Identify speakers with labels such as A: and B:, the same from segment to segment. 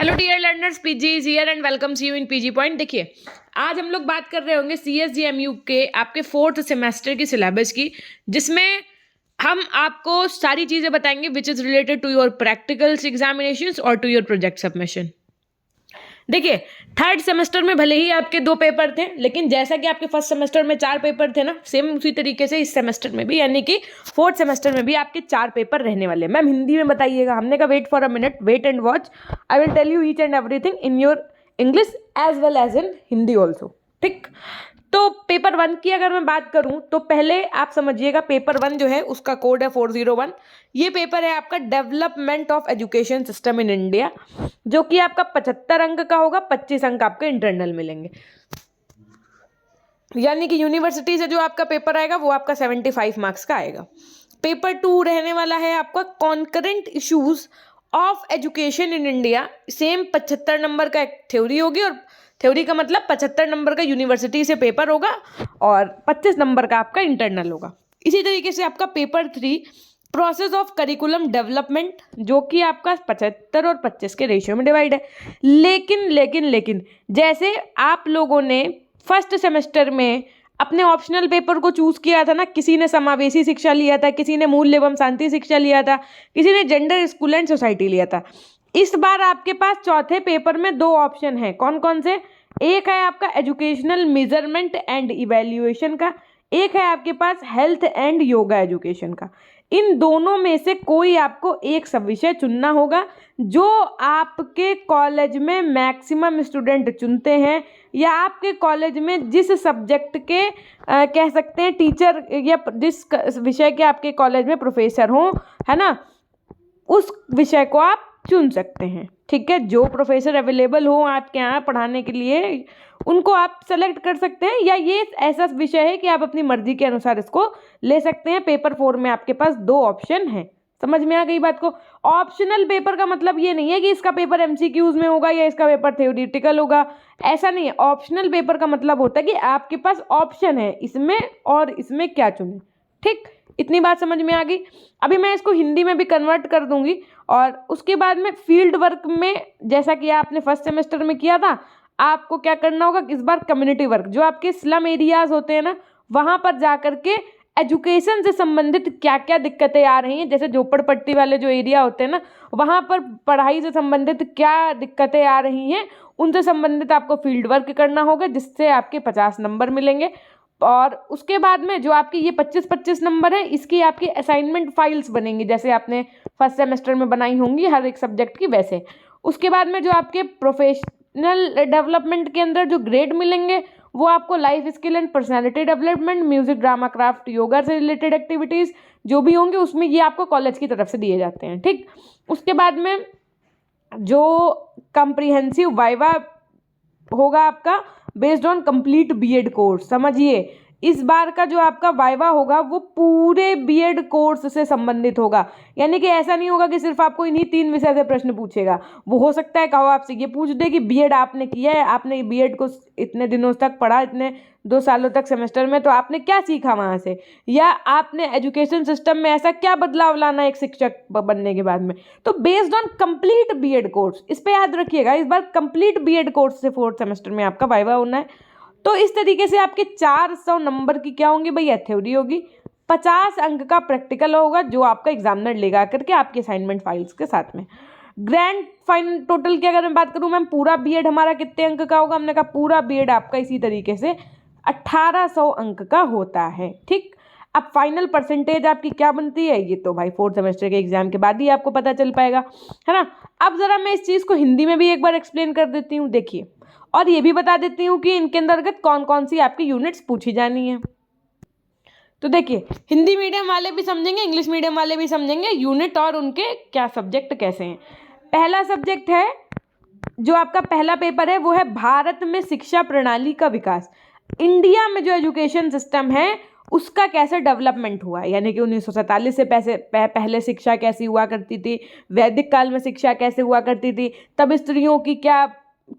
A: Hello dear learners, PG is here and welcomes you in PG point. देखिए, आज हम लोग बात कर रहे होंगे सीएसजीएमयू के आपके 4th सेमेस्टर की सिलेबस की, जिसमें हम आपको सारी चीज़ें बताएंगे which is related to your practicals examinations और टू योर प्रोजेक्ट सबमिशन। देखिए, 3rd सेमेस्टर में भले ही आपके 2 पेपर थे, लेकिन जैसा कि आपके 1st सेमेस्टर में 4 पेपर थे ना, सेम उसी तरीके से इस सेमेस्टर में भी, यानी कि 4th सेमेस्टर में भी आपके 4 पेपर रहने वाले हैं। मैम हिंदी में बताइएगा। हमने कहा wait for a minute, wait and watch, I will tell you each and everything in your English as well as in Hindi also. ठीक, तो पेपर 1 की अगर मैं बात करूं तो पहले आप समझिएगा, पेपर 1 जो है उसका कोड है 401। ये पेपर है आपका development of education system in India, जो कि आपका 75 अंक का होगा। 25 अंक आपके इंटरनल मिलेंगे, यानी कि यूनिवर्सिटी से जो आपका पेपर आएगा वो आपका 75 मार्क्स का आएगा। पेपर 2 रहने वाला है आपका concurrent issues of education in India. Same 75 number का एक थ्योरी होगी, और थ्योरी का मतलब 75 नंबर का यूनिवर्सिटी से पेपर होगा और 25 नंबर का आपका इंटरनल होगा। इसी तरीके से आपका paper 3 process of curriculum development, जो कि आपका 75 और 25 के रेशियो में डिवाइड है। लेकिन जैसे आप लोगों ने फर्स्ट सेमेस्टर में अपने ऑप्शनल पेपर को चूज किया था ना, किसी ने समावेशी शिक्षा लिया था, किसी ने मूल्य एवं शांति शिक्षा लिया था, किसी ने जेंडर स्कूल एंड सोसाइटी लिया था। इस बार आपके पास चौथे पेपर में 2 ऑप्शन हैं। कौन कौन से? एक है आपका एजुकेशनल मेजरमेंट एंड इवैल्यूएशन का, एक है आपके पास हेल्थ एंड योगा एजुकेशन का। इन दोनों में से कोई आपको एक सब विषय चुनना होगा, जो आपके कॉलेज में मैक्सिमम स्टूडेंट चुनते हैं, या आपके कॉलेज में जिस सब्जेक्ट के कह सकते हैं टीचर, या जिस विषय के आपके कॉलेज में प्रोफेसर हों, है ना, उस विषय को आप चुन सकते हैं। ठीक है, जो प्रोफेसर अवेलेबल हो आपके यहाँ पढ़ाने के लिए, उनको आप सेलेक्ट कर सकते हैं, या ये ऐसा विषय है कि आप अपनी मर्जी के अनुसार इसको ले सकते हैं। पेपर 4 में आपके पास 2 ऑप्शन हैं। समझ में आ गई बात को? ऑप्शनल पेपर का मतलब ये नहीं है कि इसका पेपर एमसीक्यूज में होगा या इसका पेपर थ्योरेटिकल होगा, ऐसा नहीं है। ऑप्शनल पेपर का मतलब होता है कि आपके पास ऑप्शन है इसमें और इसमें क्या चुने। ठीक, इतनी बात समझ में आ गई। अभी मैं इसको हिंदी में भी कन्वर्ट कर दूंगी, और उसके बाद में फील्ड वर्क में, जैसा कि आपने फर्स्ट सेमेस्टर में किया था, आपको क्या करना होगा इस बार? Community work. जो आपके स्लम एरियाज होते हैं ना, वहाँ पर जा करके एजुकेशन से संबंधित क्या क्या दिक्कतें आ रही हैं, जैसे झोपड़पट्टी वाले जो एरिया होते हैं ना, वहाँ पर पढ़ाई से संबंधित क्या दिक्कतें आ रही हैं, उनसे संबंधित आपको फील्ड वर्क करना होगा, जिससे आपके 50 नंबर मिलेंगे। और उसके बाद में जो आपकी ये 25-25 नंबर है, इसकी आपकी असाइनमेंट फाइल्स बनेंगी, जैसे आपने फर्स्ट सेमेस्टर में बनाई होंगी हर एक सब्जेक्ट की, वैसे। उसके बाद में जो आपके प्रोफेशनल डेवलपमेंट के अंदर जो ग्रेड मिलेंगे, वो आपको life skill and personality development, music, drama, craft, yoga से रिलेटेड एक्टिविटीज़ जो भी होंगे, उसमें ये आपको कॉलेज की तरफ से दिए जाते हैं। ठीक, उसके बाद में जो कम्प्रीहेंसिव वाइवा होगा आपका based on complete BEd course. समझिए, इस बार का जो आपका वाइवा होगा वो पूरे बीएड कोर्स से संबंधित होगा, यानी कि ऐसा नहीं होगा कि सिर्फ आपको इन्हीं 3 विषय से प्रश्न पूछेगा। वो हो सकता है कहो आपसे ये पूछ दे कि बीएड आपने किया है, आपने बीएड को इतने दिनों तक पढ़ा, इतने 2 सालों तक सेमेस्टर में, तो आपने क्या सीखा वहाँ से, या आपने एजुकेशन सिस्टम में ऐसा क्या बदलाव लाना है एक शिक्षक बनने के बाद में। तो based on complete BEd course, इस पर याद रखिएगा, इस बार कंप्लीट बीएड कोर्स से 4th सेमेस्टर में आपका वाइवा होना है। तो इस तरीके से आपके 400 नंबर की क्या होंगी भैया? थ्योरी होगी। 50 अंक का प्रैक्टिकल होगा, जो आपका एग्जामिनर लेगा करके आपके असाइनमेंट फाइल्स के साथ में। ग्रैंड फाइनल टोटल की अगर मैं बात करूं मैम, पूरा बीएड हमारा कितने अंक का होगा? हमने कहा पूरा बीएड आपका इसी तरीके से 1800 अंक का होता है। ठीक, अब फाइनल परसेंटेज आपकी क्या बनती है, ये तो भाई 4th सेमेस्टर के एग्जाम के बाद ही आपको पता चल पाएगा, है ना। अब जरा मैं इस चीज़ को हिंदी में भी एक बार एक्सप्लेन कर देती हूँ। देखिए, और ये भी बता देती हूँ कि इनके अंतर्गत कौन कौन सी आपकी यूनिट्स पूछी जानी है। तो देखिए, हिंदी मीडियम वाले भी समझेंगे, इंग्लिश मीडियम वाले भी समझेंगे यूनिट और उनके क्या सब्जेक्ट कैसे हैं। पहला सब्जेक्ट है, जो आपका पहला पेपर है, वो है भारत में शिक्षा प्रणाली का विकास। इंडिया में जो एजुकेशन सिस्टम है उसका कैसे डेवलपमेंट हुआ है, यानी कि 1947 से पहले शिक्षा कैसी हुआ करती थी, वैदिक काल में शिक्षा कैसे हुआ करती थी, तब स्त्रियों की क्या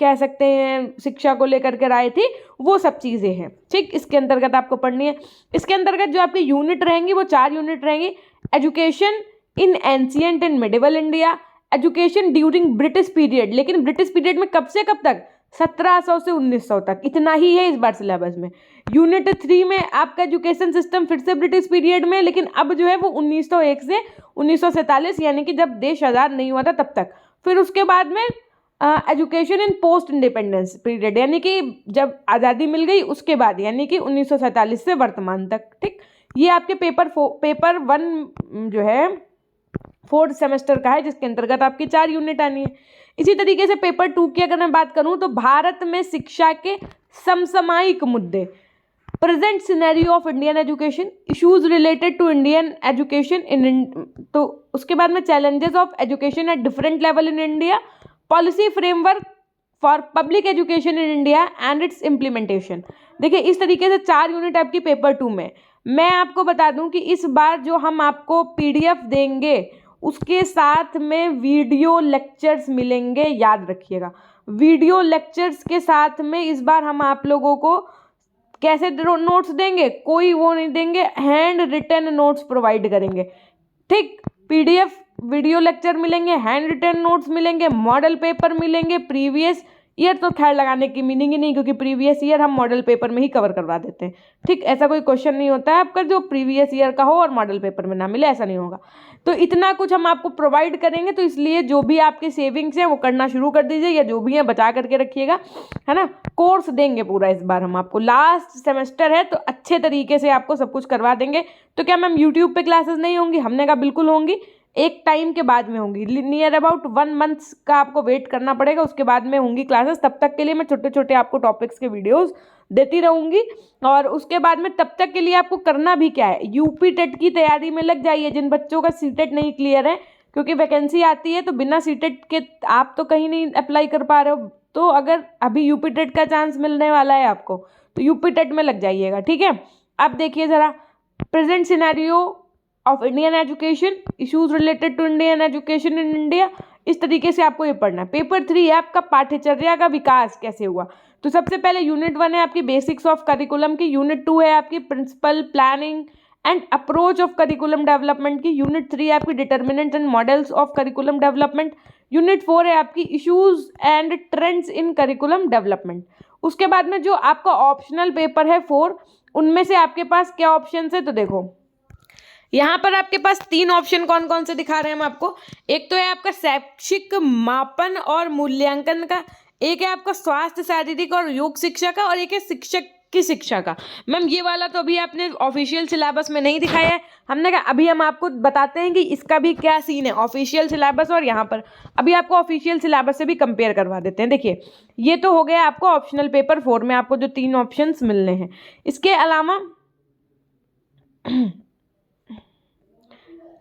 A: कह सकते हैं शिक्षा को लेकर के राय थी, वो सब चीज़ें हैं। ठीक, इसके अंतर्गत आपको पढ़नी है। इसके अंतर्गत जो आपकी यूनिट रहेंगी वो 4 यूनिट रहेंगी। Education in ancient and medieval India, education during British period, लेकिन ब्रिटिश पीरियड में कब से कब तक, 1700 से 1900 तक, इतना ही है इस बार सिलेबस में। यूनिट 3 में आपका एजुकेशन सिस्टम फिर से ब्रिटिश पीरियड में, लेकिन अब जो है वो 1901 से 1947 यानी कि जब देश आज़ाद नहीं हुआ था तब तक। फिर उसके बाद में education in post independence period, यानी कि जब आज़ादी मिल गई उसके बाद, यानी कि 1947 से वर्तमान तक। ठीक, ये आपके पेपर 1 जो है 4th सेमेस्टर का है, जिसके अंतर्गत आपकी 4 यूनिट आनी है। इसी तरीके से पेपर 2 की अगर मैं बात करूं तो भारत में शिक्षा के समसामयिक मुद्दे, present scenario of Indian education, issues related to Indian education in, तो उसके बाद में challenges of education at different level in India, policy framework for public education in India and its implementation. देखिए इस तरीके से 4 यूनिट आपकी पेपर 2 में। मैं आपको बता दूं कि इस बार जो हम आपको PDF देंगे उसके साथ में वीडियो लेक्चर्स मिलेंगे, याद रखिएगा। वीडियो लेक्चर्स के साथ में इस बार हम आप लोगों को कैसे नोट्स देंगे, कोई वो नहीं देंगे, हैंड रिटन नोट्स प्रोवाइड करेंगे। ठीक, PDF वीडियो लेक्चर मिलेंगे, हैंड रिटन नोट्स मिलेंगे, मॉडल पेपर मिलेंगे। प्रीवियस ईयर तो खैर लगाने की मीनिंग ही नहीं, क्योंकि प्रीवियस ईयर हम मॉडल पेपर में ही कवर करवा देते हैं। ठीक, ऐसा कोई क्वेश्चन नहीं होता है आपका जो प्रीवियस ईयर का हो और मॉडल पेपर में ना मिले, ऐसा नहीं होगा। तो इतना कुछ हम आपको प्रोवाइड करेंगे, तो इसलिए जो भी आपके सेविंग्स हैं वो करना शुरू कर दीजिए, या जो भी है बचा करके रखिएगा, है ना। कोर्स देंगे पूरा इस बार हम आपको, लास्ट सेमेस्टर है तो अच्छे तरीके से आपको सब कुछ करवा देंगे। तो क्या मैम यूट्यूब पे क्लासेस नहीं होंगी? हमने कहा बिल्कुल होंगी, एक टाइम के बाद में होंगी, नियर अबाउट 1 मंथ्स का आपको वेट करना पड़ेगा, उसके बाद में होंगी क्लासेस। तब तक के लिए मैं छोटे छोटे आपको टॉपिक्स के वीडियोस देती रहूंगी, और उसके बाद में तब तक के लिए आपको करना भी क्या है, यूपी टेट की तैयारी में लग जाइए। जिन बच्चों का सीटेट नहीं क्लियर है, क्योंकि वैकेंसी आती है तो बिना सीटेट के आप तो कहीं नहीं अप्लाई कर पा रहे हो, तो अगर अभी यूपी टेट का चांस मिलने वाला है आपको तो यूपी टेट में लग जाइएगा। ठीक है, अब देखिए ज़रा, present scenario of Indian education, issues related to Indian education in India, इस तरीके से आपको ये पढ़ना है। पेपर 3 है आपका पाठ्यचर्या का विकास कैसे हुआ। तो सबसे पहले यूनिट 1 है आपकी बेसिक्स ऑफ करिकुलम की, यूनिट 2 है आपकी principle planning and approach of curriculum development की, यूनिट 3 है आपकी determinants and models of curriculum development, unit 4 है आपकी issues and trends in curriculum development. उसके बाद में जो आपका ऑप्शनल पेपर है 4, उनमें से आपके पास क्या ऑप्शन है, तो देखो यहाँ पर आपके पास 3 ऑप्शन कौन कौन से दिखा रहे हैं हम आपको। एक तो है आपका शैक्षिक मापन और मूल्यांकन का, एक है आपका स्वास्थ्य शारीरिक और योग शिक्षा का, और एक है शिक्षक की शिक्षा का। मैम ये वाला तो अभी आपने ऑफिशियल सिलेबस में नहीं दिखाया है, हमने कहा अभी हम आपको बताते हैं कि इसका भी क्या सीन है, ऑफिशियल सिलेबस और यहाँ पर अभी आपको ऑफिशियल सिलेबस से भी कंपेयर करवा देते हैं। देखिए ये तो हो गया आपको ऑप्शनल पेपर 4 में आपको जो 3 ऑप्शंस मिलने हैं। इसके अलावा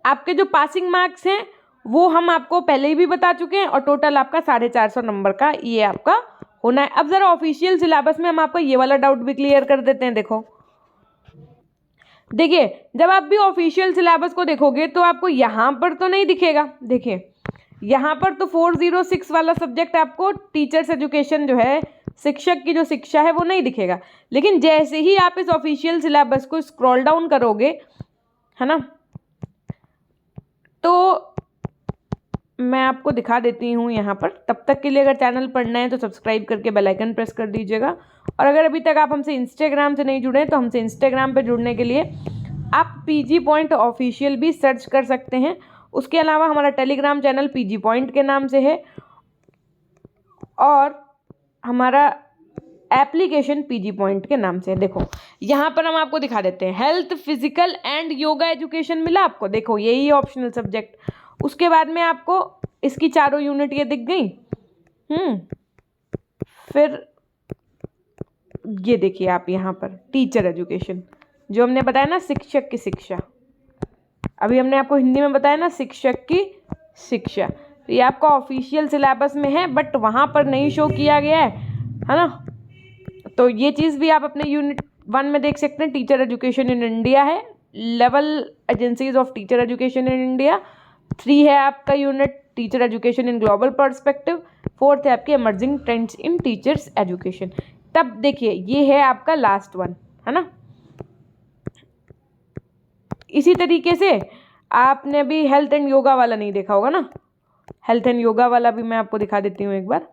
A: आपके जो पासिंग मार्क्स हैं वो हम आपको पहले ही भी बता चुके हैं, और टोटल आपका 450 नंबर का ये आपका होना है। अब जरा ऑफिशियल सिलेबस में हम आपको ये वाला डाउट भी क्लियर कर देते हैं। देखो देखिए, जब आप भी ऑफिशियल सिलेबस को देखोगे तो आपको यहाँ पर तो नहीं दिखेगा। देखिए यहाँ पर तो 406 वाला सब्जेक्ट आपको टीचर्स एजुकेशन जो है, शिक्षक की जो शिक्षा है वो नहीं दिखेगा, लेकिन जैसे ही आप इस ऑफिशियल सिलेबस को स्क्रॉल डाउन करोगे, है ना, तो मैं आपको दिखा देती हूँ यहाँ पर। तब तक के लिए अगर चैनल पर नए हैं तो सब्सक्राइब करके बेल आइकन प्रेस कर दीजिएगा, और अगर अभी तक आप हमसे इंस्टाग्राम से नहीं जुड़े हैं तो हमसे इंस्टाग्राम पे जुड़ने के लिए आप PG पॉइंट ऑफिशियल भी सर्च कर सकते हैं। उसके अलावा हमारा टेलीग्राम चैनल PG पॉइंट के नाम से है, और हमारा एप्लीकेशन PG पॉइंट के नाम से है। देखो यहाँ पर हम आपको दिखा देते हैं, health physical and yoga education मिला आपको, देखो यही ऑप्शनल सब्जेक्ट। उसके बाद में आपको इसकी चारों यूनिट ये दिख गई। फिर ये देखिए आप यहाँ पर टीचर एजुकेशन, जो हमने बताया ना शिक्षक की शिक्षा, अभी हमने आपको हिंदी में बताया ना शिक्षक की शिक्षा, तो ये आपका ऑफिशियल सिलेबस में है बट वहाँ पर नहीं शो किया गया है ना। तो ये चीज़ भी आप अपने यूनिट 1 में देख सकते हैं। टीचर एजुकेशन इन इंडिया है, level agencies of teacher education in India. 3 है आपका unit teacher education in global perspective. 4th है आपकी emerging trends in teachers education. तब देखिए ये है आपका लास्ट वन, है ना। इसी तरीके से आपने भी हेल्थ एंड योगा वाला नहीं देखा होगा ना, हेल्थ एंड योगा वाला भी मैं आपको दिखा देती हूँ एक बार।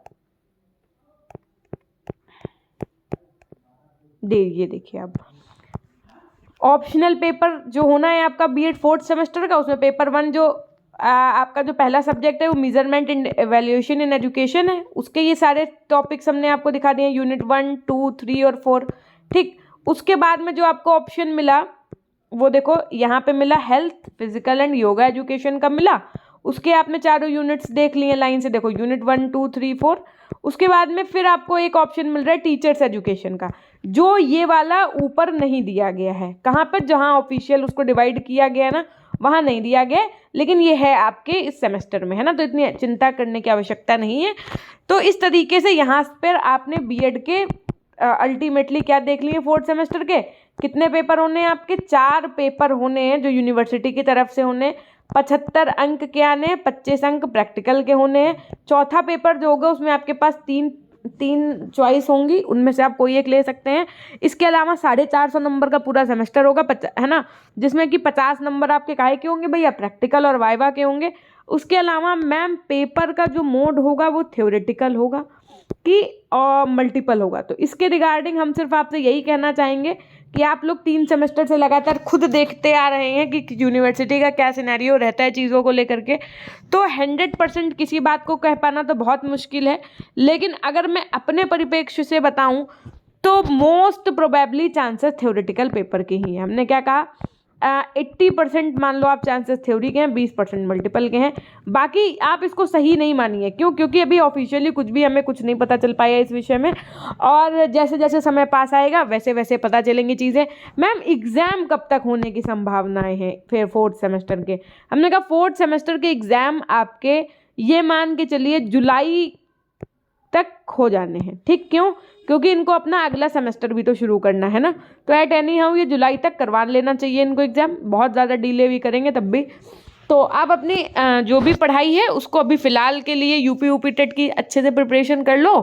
A: ये देखिए आप, ऑप्शनल पेपर जो होना है आपका बीएड 4th सेमेस्टर का, उसमें पेपर 1 जो आपका जो पहला सब्जेक्ट है वो measurement and evaluation in education है, उसके ये सारे टॉपिक्स हमने आपको दिखा दिए, यूनिट 1, 2, 3 और 4। ठीक, उसके बाद में जो आपको ऑप्शन मिला वो देखो यहाँ पे मिला health, physical and yoga education का मिला। उसके आपने चारों यूनिट्स देख लिए लाइन से, देखो यूनिट 1, 2, 3, 4। उसके बाद में फिर आपको एक ऑप्शन मिल रहा है टीचर्स एजुकेशन का, जो ये वाला ऊपर नहीं दिया गया है। कहाँ पर, जहाँ ऑफिशियल उसको डिवाइड किया गया ना वहाँ नहीं दिया गया, लेकिन ये है आपके इस सेमेस्टर में, है ना, तो इतनी चिंता करने की आवश्यकता नहीं है। तो इस तरीके से यहाँ पर आपने बीएड के अल्टीमेटली क्या देख लिए, 4th सेमेस्टर के कितने पेपर होने हैं आपके, 4 पेपर होने हैं जो यूनिवर्सिटी की तरफ से होने, 75 अंक के आने हैं, 25 अंक प्रैक्टिकल के होने हैं। चौथा पेपर जो होगा उसमें आपके पास तीन चॉइस होंगी, उनमें से आप कोई एक ले सकते हैं। इसके अलावा 450 नंबर का पूरा सेमेस्टर होगा, है ना, जिसमें कि 50 नंबर आपके काहे के होंगे भैया, प्रैक्टिकल और वाइवा के होंगे। उसके अलावा मैम पेपर का जो मोड होगा वो थ्योरेटिकल होगा कि मल्टीपल होगा। तो इसके रिगार्डिंग हम सिर्फ आपसे यही कहना चाहेंगे कि आप लोग 3 सेमेस्टर से लगातार खुद देखते आ रहे हैं कि यूनिवर्सिटी का क्या सिनेरियो रहता है चीज़ों को लेकर के, तो 100% किसी बात को कह पाना तो बहुत मुश्किल है। लेकिन अगर मैं अपने परिप्रेक्ष्य से बताऊं तो most probably chances theoretical paper के ही हैं। हमने क्या कहा, 80% मान लो आप चांसेस थ्योरी के हैं, 20% मल्टीपल के हैं। बाकी आप इसको सही नहीं मानिए, क्यों, क्योंकि अभी ऑफिशियली हमें कुछ नहीं पता चल पाया इस विषय में, और जैसे जैसे समय पास आएगा वैसे वैसे पता चलेंगी चीज़ें। मैम एग्ज़ाम कब तक होने की संभावनाएं हैं फिर 4th सेमेस्टर के? हमने कहा 4th सेमेस्टर के एग्ज़ाम आपके ये मान के चलिए जुलाई तक हो जाने हैं। ठीक, क्यों, क्योंकि इनको अपना अगला सेमेस्टर भी तो शुरू करना है ना, तो एट एनी हाउ ये जुलाई तक करवा लेना चाहिए इनको एग्ज़ाम, बहुत ज़्यादा डिले भी करेंगे तब भी। तो आप अपनी जो भी पढ़ाई है उसको अभी फ़िलहाल के लिए यूपी टेट की अच्छे से प्रिपरेशन कर लो,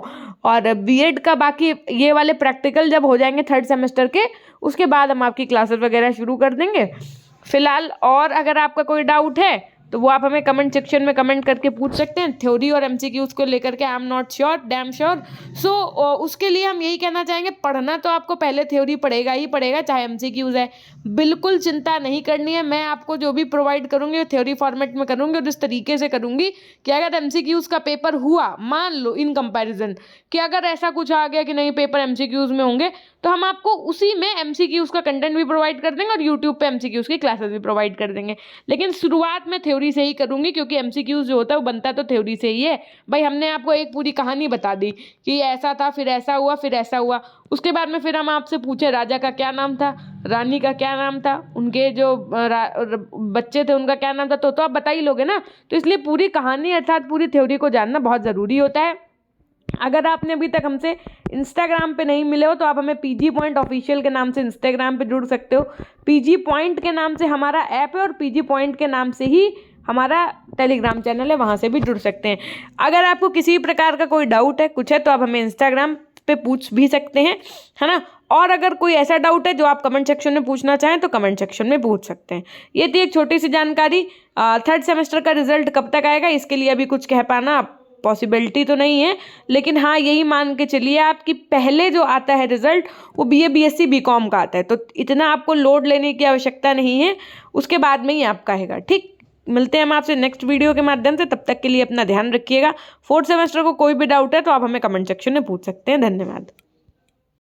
A: और बीएड का बाकी ये वाले प्रैक्टिकल जब हो जाएंगे 3rd सेमेस्टर के, उसके बाद हम आपकी क्लासेस वगैरह शुरू कर देंगे फ़िलहाल। और अगर आपका कोई डाउट है तो वो आप हमें कमेंट सेक्शन में कमेंट करके पूछ सकते हैं, थ्योरी और एमसीक्यूज़ को लेकर के। I am not sure, damn sure. So उसके लिए हम यही कहना चाहेंगे, पढ़ना तो आपको पहले थ्योरी पढ़ेगा ही पढ़ेगा, चाहे एमसीक्यूज़ है, बिल्कुल चिंता नहीं करनी है। मैं आपको जो भी प्रोवाइड करूँगी वो थ्योरी फॉर्मेट में करूँगी, और इस तरीके से करूँगी कि अगर एमसीक्यूज़ का पेपर हुआ, मान लो इन कंपेरिजन कि अगर ऐसा कुछ आ गया कि नहीं पेपर एमसीक्यूज़ में होंगे, तो हम आपको उसी में एमसीक्यूज़ का कंटेंट भी प्रोवाइड कर देंगे और यूट्यूब पे एमसीक्यूज़ की क्लासेस भी प्रोवाइड कर देंगे। लेकिन शुरुआत में थ्योरी से ही करूँगी, क्योंकि एमसीक्यूज़ जो होता है वो बनता तो थ्योरी से ही है। भाई हमने आपको एक पूरी कहानी बता दी कि ऐसा था, फिर ऐसा हुआ, फिर ऐसा हुआ, उसके बाद में फिर हम आपसे पूछे राजा का क्या नाम था, रानी का क्या नाम था, उनके जो बच्चे थे उनका क्या नाम था, तो आप बता ही लोगे ना। तो इसलिए पूरी कहानी अर्थात पूरी थ्योरी को जानना बहुत ज़रूरी होता है। अगर आपने अभी तक हमसे इंस्टाग्राम पे नहीं मिले हो तो आप हमें पीजी पॉइंट ऑफिशियल के नाम से इंस्टाग्राम पे जुड़ सकते हो। पीजी पॉइंट के नाम से हमारा ऐप है, और पीजी पॉइंट के नाम से ही हमारा टेलीग्राम चैनल है, वहाँ से भी जुड़ सकते हैं। अगर आपको किसी प्रकार का कोई डाउट है, कुछ है, तो आप हमें इंस्टाग्राम पे पूछ भी सकते हैं, है ना। और अगर कोई ऐसा डाउट है जो आप कमेंट सेक्शन में पूछना चाहें तो कमेंट सेक्शन में पूछ सकते हैं। ये थी एक छोटी सी जानकारी। 3rd सेमेस्टर का रिजल्ट कब तक आएगा इसके लिए अभी कुछ कह पाना पॉसिबिलिटी तो नहीं है, लेकिन हाँ यही मान के चलिए आपकी पहले जो आता है रिजल्ट वो बीए बीएससी बीकॉम का आता है, तो इतना आपको लोड लेने की आवश्यकता नहीं है, उसके बाद में ही आपका आएगा। ठीक, मिलते हैं हम आपसे नेक्स्ट वीडियो के माध्यम से, तब तक के लिए अपना ध्यान रखिएगा। 4th सेमेस्टर को कोई भी डाउट है तो आप हमें कमेंट सेक्शन में पूछ सकते हैं। धन्यवाद।